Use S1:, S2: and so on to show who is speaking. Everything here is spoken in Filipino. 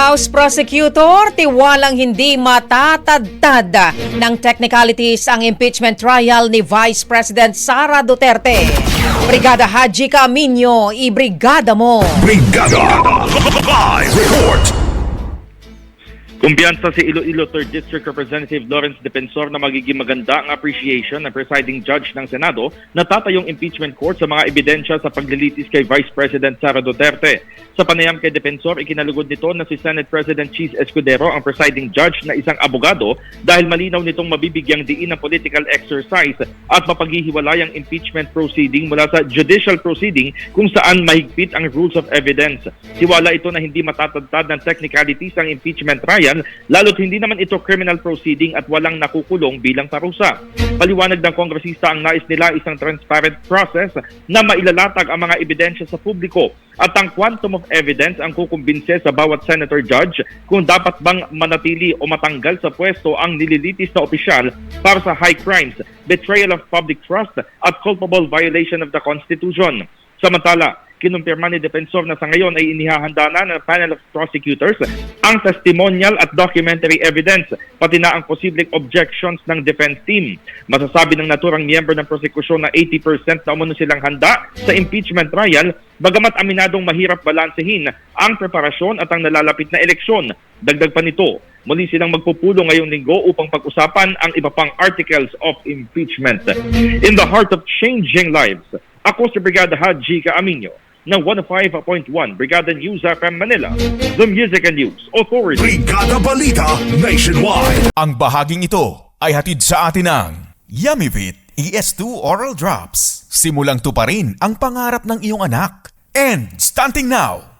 S1: House Prosecutor, tiwalang hindi matatadtad ng technicalities ang impeachment trial ni Vice President Sara Duterte. Brigada Haji Caaminio, ibrigada mo!
S2: Brigada! Live report!
S3: Kumpiyansa si Iloilo 3rd District Representative Lawrence Defensor na magiging maganda ang appreciation ng presiding judge ng Senado na tatayong impeachment court sa mga ebidensya sa paglilitis kay Vice President Sara Duterte. Sa panayam kay Defensor, ikinalugod nito na si Senate President Cheese Escudero ang presiding judge na isang abogado dahil malinaw nitong mabibigyang diin ng political exercise at mapaghihiwalay ang impeachment proceeding mula sa judicial proceeding kung saan mahigpit ang rules of evidence. Tiwala ito na hindi matatagtad ng technicalities ang impeachment trial lalo't hindi naman ito criminal proceeding at walang nakukulong bilang parusa. Paliwanag ng kongresista ang nais nila isang transparent process na mailalatag ang mga ebidensya sa publiko at ang quantum of evidence ang kukumbinse sa bawat senator judge kung dapat bang manatili o matanggal sa pwesto ang nililitis na opisyal para sa high crimes, betrayal of public trust at culpable violation of the Constitution. Samantala, kinumpirma ni Defensor na sa ngayon ay inihahanda na ng panel of prosecutors ang testimonial at documentary evidence, pati na ang posibleng objections ng defense team. Masasabi ng naturang miyembro ng prosekusyon na 80% na umano silang handa sa impeachment trial, bagamat aminadong mahirap balansehin ang preparasyon at ang nalalapit na eleksyon. Dagdag pa nito, muli silang magpupulong ngayong linggo upang pag-usapan ang iba pang articles of impeachment. In the heart of changing lives, ako si Brigada Haji Caaminio ng 105.1 Brigada News FM Manila, the Music and News Authority.
S2: Brigada Balita Nationwide.
S4: Ang bahaging ito ay hatid sa atin ng Yummyvit ES2 Oral Drops. Simulang tuparin ang pangarap ng iyong anak. And stunting now,